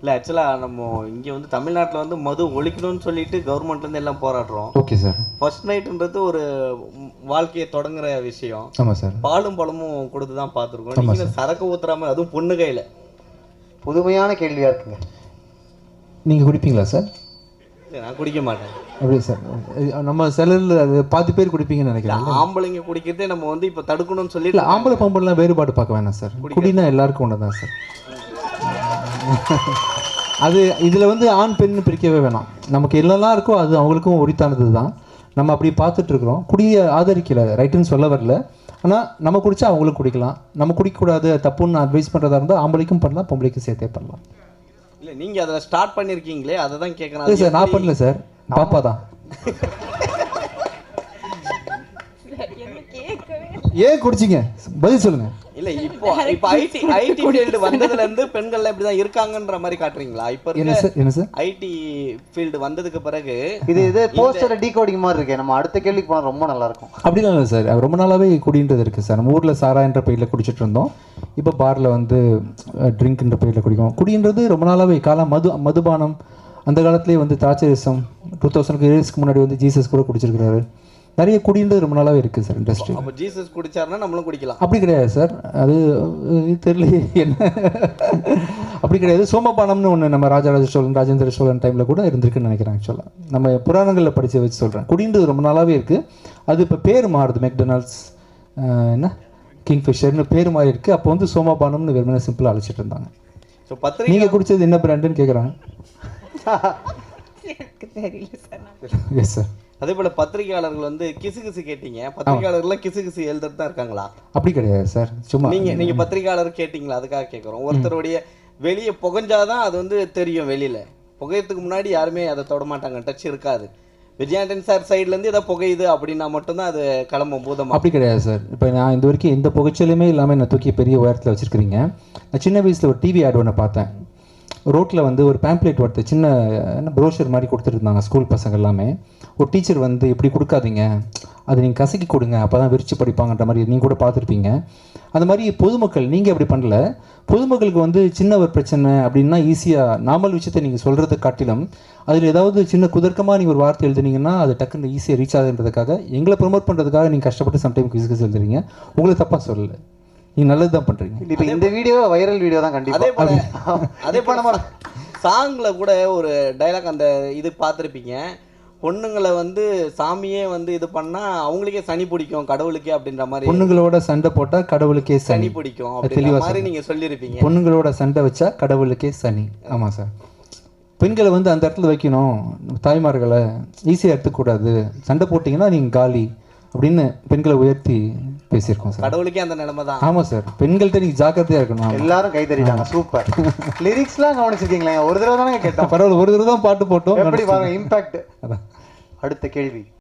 இல்லை ஆக்சுவலாக நம்ம இங்கே வந்து தமிழ்நாட்டில் வந்து மது ஒழிக்கணும்னு சொல்லிட்டு கவர்மெண்ட்லேருந்து எல்லாம் போராடுறோம். Okay sir. ஃபர்ஸ்ட் நைட்டுன்றது ஒரு வாழ்க்கையை தொடங்குற விஷயம். ஆமாம் சார். பாலும் பழமும் கொடுத்து தான் பார்த்துருக்கோம். நீங்கள் சரக்கு ஊற்றுறாம அதுவும் பொண்ணு கையில். புதுமையான கேள்வியாக இருக்குங்க. நீங்கள் குடிப்பீங்களா சார்? இல்லை நான் குடிக்க மாட்டேன். அப்படியே சார், நம்ம சிலரில் அது பாதி பேர் குடிப்பீங்கன்னு நினைக்கிறேன். ஆம்பளைங்க குடிக்கிறதே நம்ம வந்து இப்போ தடுக்கணும்னு சொல்லி இல்லை, ஆம்பளை பொம்பளைலாம் வேறுபாடு பார்க்க வேணாம் சார். குடினா எல்லாருக்கும் ஒன்று தான் சார். அது இதில் வந்து ஆண் பெண் பிரிக்கவே வேணாம். நமக்கு என்னெல்லாம் இருக்கோ அது அவங்களுக்கும் உரித்தானது தான். நம்ம அப்படி பார்த்துட்ருக்குறோம். குடியை ஆதரிக்கல, ரைட்டுன்னு சொல்ல வரல. ஆனால் நம்ம குடித்தா அவங்களும் குடிக்கலாம். நம்ம குடிக்கக்கூடாது தப்புன்னு அட்வைஸ் பண்ணுறதா இருந்தால் ஆம்பளைக்கும் பண்ணலாம், பொம்பளைக்கும் சேர்த்தே பண்ணலாம். இல்லை நீங்கள் அதில் ஸ்டார்ட் பண்ணியிருக்கீங்களே, அதை தான் கேட்கணும். இல்லை சார், நான் பண்ணல சார், பாப்பா தான். ஏன் குடிச்சிங்க பதில் சொல்லுங்க. இல்லை இப்போ ஐடி ஃபீல்டு வந்ததுலேருந்து பெண்கள்லாம் இப்படி தான் இருக்காங்கன்ற மாதிரி காட்டுறீங்களா? இப்போ என்ன சார் ஐடி ஃபீல்டு வந்ததுக்கு பிறகு இது போஸ்டர் டீகோடிங் மாதிரி இருக்கே. நம்ம அடுத்த கேள்விக்கு போனால் ரொம்ப நல்லா இருக்கும். அப்படிலாம் இல்லை சார். ரொம்ப நாளாகவே குடின்றது இருக்குது சார். நம்ம ஊரில் சாரா என்ற பெயரில் குடிச்சிட்டு இருந்தோம். இப்போ பாரில் வந்து ட்ரிங்க்ன்ற பெயரில் குடிக்கும். குடின்றது ரொம்ப நாளாகவே காலம் மதுபானம் அந்த காலத்துலேயே வந்து தாச்சரிசம் 2000 இயர்ஸ்க்கு முன்னாடி வந்து ஜீசஸ் கூட குடிச்சிருக்கிறாரு. நிறைய குடின்றது ரொம்ப நாளாகவே இருக்குது சார் இண்டஸ்ட்ரி. அப்போ ஜீசஸ் குடிச்சாருன்னா நம்மளும் குடிக்கலாம்? அப்படி கிடையாது சார். அது தெரியலையே என்ன. அப்படி கிடையாது. சோமபானம்னு ஒன்று நம்ம ராஜராஜ சோழன் ராஜேந்திர சோழன் டைமில் கூட இருந்திருக்குன்னு நினைக்கிறேன். ஆக்சுவலாக நம்ம புராணங்களில் படித்து வச்சு சொல்கிறேன். குடின்றது ரொம்ப நாளாகவே இருக்குது. அது இப்போ பேர் மாறுது. மெக்டொனால்ட்ஸ் என்ன கிங்ஃபிஷர்னு பேர் மாறி இருக்குது. அப்போ வந்து சோமபானம்னு வெறுமனே சிம்பிளாக அழைச்சிட்டு இருந்தாங்க. ஸோ பத்திரிக்கை நீங்கள் குடித்தது என்ன பிராண்டுன்னு கேட்குறாங்க. Yes sir. அதே போல் பத்திரிகையாளர்கள் வந்து கிசு கேட்டீங்க. பத்திரிகையாளர்கள்லாம் கிசு எழுதுறது தான் இருக்காங்களா? அப்படி கிடையாது சார். சும்மா நீங்கள் பத்திரிகையாளர் கேட்டிங்களா? அதுக்காக கேட்குறோம். ஒருத்தருடைய வெளியே புகஞ்சாதான் அது வந்து தெரியும். வெளியில் புகையத்துக்கு முன்னாடி யாருமே அதை தொட மாட்டாங்க, டச் இருக்காது. விஜயாண்டன் சார் சைட்லேருந்து எதாவது புகையுது அப்படின்னா மட்டும்தான் அது கிளம்பும் பூதம். அப்படி கிடையாது சார். இப்போ நான் இந்த வரைக்கும் எந்த புகைச்சலுமே இல்லாமல் என்னை தூக்கி பெரிய உயரத்தில் வச்சுருக்கிறீங்க. நான் சின்ன வயசில் ஒரு டிவி ஆட் ஒன்று பார்த்தேன். ரோட்டில் வந்து ஒரு பேம்ப்ளேட் ஒருத்தர் சின்ன ப்ரோஷர் மாதிரி கொடுத்துருந்தாங்க ஸ்கூல் பசங்க எல்லாமே. ஒரு டீச்சர் வந்து இப்படி கொடுக்காதீங்க, அது நீங்கள் கசக்கி கொடுங்க, அப்போ தான் விரிச்சு படிப்பாங்கன்ற மாதிரி நீங்கள் கூட பார்த்துருப்பீங்க. அந்த மாதிரி பொதுமக்கள் நீங்கள் அப்படி பண்ணல. பொதுமக்களுக்கு வந்து சின்ன ஒரு பிரச்சனை அப்படின்னா ஈஸியாக நார்மல் விஷயத்தை நீங்கள் சொல்கிறத காட்டிலும் அதில் ஏதாவது சின்ன குதர்க்கமாக நீங்கள் ஒரு வார்த்தை எழுதுனீங்கன்னா அது டக்குன்னு ஈஸியாக ரீச் ஆகுன்றதுக்காக எங்களை ப்ரொமோட் பண்ணுறதுக்காக நீங்கள் கஷ்டப்பட்டு சம்டைம் கிசு எழுதுறீங்க. உங்களை தப்பாக சொல்லலை, நீங்கள் நல்லது தான் பண்ணுறீங்க. இப்போ இந்த வீடியோ வைரல் வீடியோ தான் கண்டிப்பாக. அதே போல் நம்ம சாங்கில் கூட ஒரு டைலாக் அந்த இது பார்த்துருப்பீங்க. பொண்ணுங்களை வந்து சாமியே வந்து இது பண்ணால் அவங்களுக்கே சனி பிடிக்கும் கடவுளுக்கே அப்படின்ற மாதிரி. பொண்ணுங்களோட சண்டை போட்டால் கடவுளுக்கே சனி பிடிக்கும் அப்படின்ற மாதிரி நீங்கள் சொல்லியிருப்பீங்க. பொண்ணுங்களோட சண்டை வச்சா கடவுளுக்கே சனி. ஆமாம் சார். பெண்களை வந்து அந்த இடத்துல வைக்கணும், தாய்மார்களை ஈஸியாக எடுத்துக்கூடாது, சண்டை போட்டிங்கன்னா நீங்கள் காலி அப்படின்னு பெண்களை உயர்த்தி பேசியிருக்கோம் சார். கடவுளுக்கே அந்த நிலைமை தான். ஆமாம் சார். பெண்கள்கிட்ட நீங்கள் ஜாக்கிரதையாக இருக்கணும். எல்லாரும் கை தட்டிட்டாங்க. சூப்பர். லிரிக்ஸ்லாம் கவனிச்சிருக்கீங்களா? ஒரு தடவை தானே கேட்டோம். பரவாயில்ல, ஒரு தடவை தான் பாட்டு போட்டோம். எப்படி பாருங்க இம்பாக்ட். அடுத்த கேள்வி.